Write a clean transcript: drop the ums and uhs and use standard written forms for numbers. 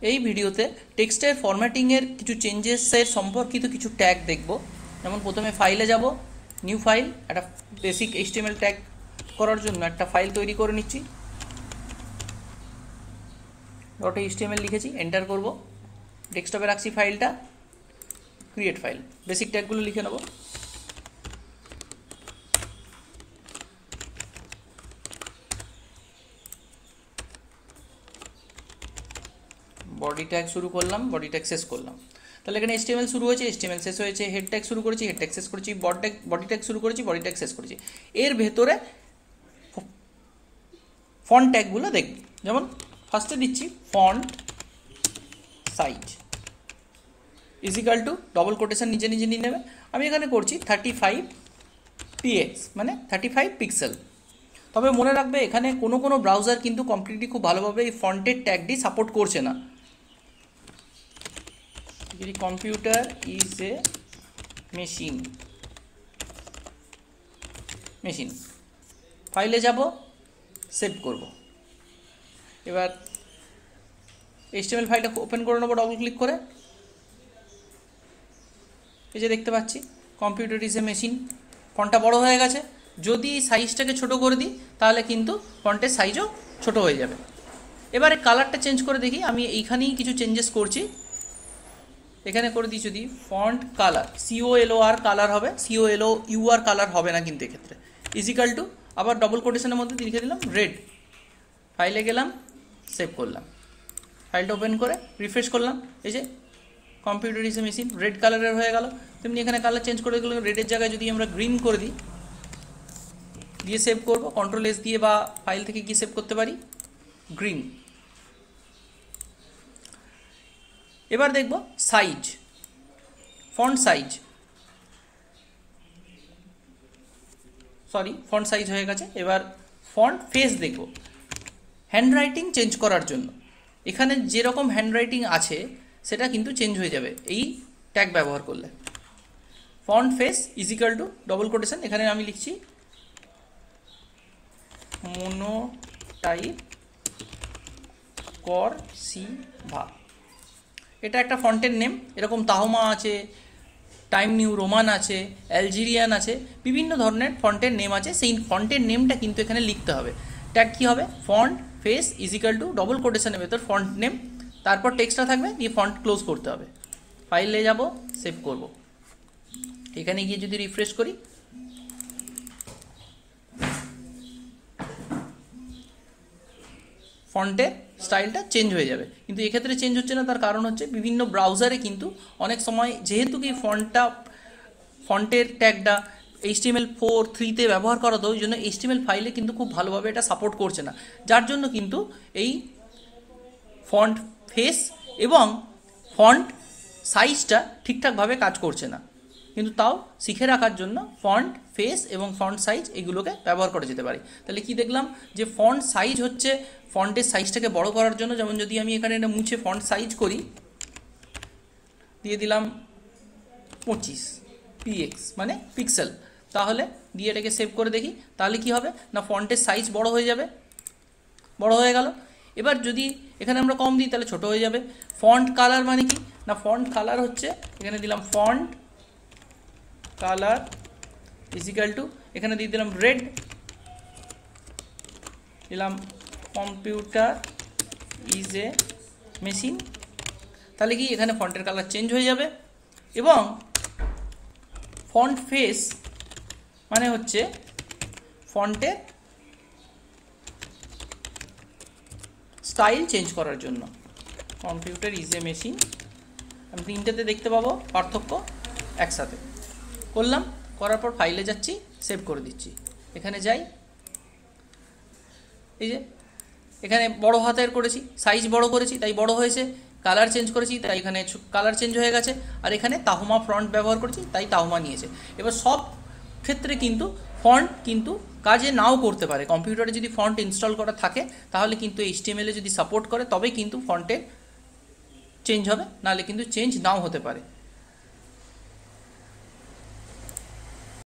এই ভিডিওতে টেক্সটের ফরম্যাটিংয়ের কিছু চেঞ্জেসের সম্পর্কিত কিছু ট্যাগ দেখব। যেমন প্রথমে ফাইলে যাব, নিউ ফাইল, একটা বেসিক এইচটিএমএল ট্যাগ করার জন্য একটা ফাইল তৈরি করে নিচ্ছি। .html লিখেছি, এন্টার করব, ডেস্কটপে রাখছি ফাইলটা, ক্রিয়েট ফাইল, বেসিক ট্যাগগুলো লিখে নেব। বডি ট্যাগ শুরু করলাম, বডি ট্যাগ শেষ করলাম। তাহলে এখানে HTML শুরু হয়েছে, HTML শেষ হয়েছে, হেড ট্যাগ শুরু করেছি, হেড ট্যাগ শেষ করেছি, বডি ট্যাগ শুরু করেছি, বডি ট্যাগ শেষ করেছি। এর ভেতরে ফন্ট ট্যাগগুলো দেখব। যেমন ফার্স্টে দিচ্ছি font size equal to double quotation নিচে নিচে নিয়ে নেবে। আমি এখানে করছি 35 px, মানে 35 পিক্সেল। তবে মনে রাখবে এখানে কোনো ব্রাউজার কিন্তু কমপ্লিটলি খুব ভালোভাবে এই ফন্টের ট্যাগটি সাপোর্ট করছে না। কম্পিউটার ইজ এ মেশিন ফাইলে যাব, সেভ করব। এবার HTML ফাইলটা ওপেন করে নেবো ডবল ক্লিক করে। এই যে দেখতে পাচ্ছি কম্পিউটার ইজ এ মেশিন, ফন্টটা বড় হয়ে গেছে। যদি সাইজটাকে ছোট করে দিই তাহলে কিন্তু ফন্টের সাইজও ছোট হয়ে যাবে। এবারে কালারটা চেঞ্জ করে দেখি, আমি এইখানেই কিছু চেঞ্জেস করছি। এখানে করে দিই যদি ফন্ট কালার, COLOR কালার হবে, COLOUR কালার হবে না কিন্তু এক্ষেত্রে। ইজিক্যাল টু, আবার ডবল কোটেশনের মধ্যে লিখে দিলাম রেড। ফাইলে গেলাম, সেভ করলাম, ফাইলটা ওপেন করে রিফ্রেশ করলাম। এই যে computer is a machine red কালারের হয়ে গেল। তেমনি এখানে কালার চেঞ্জ করে দিলাম, রেডের জায়গায় যদি আমরা গ্রিন করে দিই, দিয়ে সেভ করব, Ctrl+S দিয়ে বা ফাইল থেকে গিয়ে সেভ করতে পারি, গ্রিন। এবার দেখব সাইজ, ফন্ট সাইজ হয়ে গেছে। এবার ফন্ট ফেস দেখব, হ্যান্ডরাইটিং চেঞ্জ করার জন্য। এখানে যেরকম হ্যান্ডরাইটিং আছে সেটা কিন্তু চেঞ্জ হয়ে যাবে এই ট্যাগ ব্যবহার করলে। Font face equal to double quotation, এখানে আমি লিখছি মোনোটাইপ করসিভা। এটা একটা ফন্টের নেম। এরকম তাহমা আছে, টাইম নিউ রোমান আছে, অ্যালজেরিয়ান আছে, বিভিন্ন ধরনের ফন্টের নেম আছে। সেই ফন্টের নেমটা কিন্তু এখানে লিখতে হবে। ট্যাগ কী হবে, font face equal to double কোটেশনের ভেতর ফন্ট নেম, তারপর টেক্সটটা থাকবে, দিয়ে ফন্ট ক্লোজ করতে হবে। ফাইলে যাব, সেভ করব। এখানে গিয়ে যদি রিফ্রেশ করি, ফন্টের স্টাইলটা চেঞ্জ হয়ে যাবে। কিন্তু এক্ষেত্রে চেঞ্জ হচ্ছে না, তার কারণ হচ্ছে বিভিন্ন ব্রাউজারে কিন্তু অনেক সময় যেহেতু কি ফন্টের ট্যাগটা HTML4.3 ব্যবহার করা তো, ওই জন্য HTML ফাইলে কিন্তু খুব ভালোভাবে এটা সাপোর্ট করছে না, যার জন্য কিন্তু এই ফন্ট ফেস এবং ফন্ট সাইজটা ঠিকঠাকভাবে কাজ করছে না। কিন্তু তাও শিখে রাখার জন্য ফন্ট ফেস এবং ফন্ট সাইজ এগুলোকে ব্যবহার করা যেতে পারে। তাহলে কি দেখলাম, যে ফন্ট সাইজ হচ্ছে ফন্টের সাইজটাকে বড় করার জন্য। যেমন যদি আমি এখানে এটা মুছে ফন্ট সাইজ করি, দিয়ে দিলাম 25 px, মানে পিক্সেল, তাহলে দিয়ে এটাকে সেভ করে দেখি, তাহলে কি হবে না, ফন্টের সাইজ বড় হয়ে যাবে, বড় হয়ে গেল। এবার যদি এখানে আমরা কম দিই তাহলে ছোট হয়ে যাবে। ফন্ট কালার মানে কি না, ফন্ট কালার হচ্ছে, এখানে দিলাম ফন্ট কালার ইজিক্যাল টু, এখানে দিয়ে দিলাম রেড, দিলাম কম্পিউটার ইজ এ মেশিন। তাহলে কি এখানে ফন্টের কালার চেঞ্জ হয়ে যাবে। এবং ফন্ট ফেস মানে হচ্ছে ফন্টের স্টাইল চেঞ্জ করার জন্য। কম্পিউটার ইজ এ মেশিন, আমি তিনটাতে দেখতে পাবো পার্থক্য একসাথে। করলাম, করার পর ফাইলে যাচ্ছি, সেভ করে দিচ্ছি। এখানে যাই, এই যে এখানে বড় হাতের করেছি, সাইজ বড় করেছি তাই বড় হয়েছে, কালার চেঞ্জ করেছি তাই এখানে কালার চেঞ্জ হয়ে গেছে, আর এখানে তাহমা ফন্ট ব্যবহার করেছি তাই তাহমা নিয়েছে। এবার সব ক্ষেত্রে কিন্তু ফন্ট কিন্তু কাজে নাও করতে পারে। কম্পিউটারে যদি ফন্ট ইনস্টল করা থাকে তাহলে কিন্তু HTML যদি সাপোর্ট করে তবে কিন্তু ফন্টের চেঞ্জ হবে, নাহলে কিন্তু চেঞ্জ নাও হতে পারে।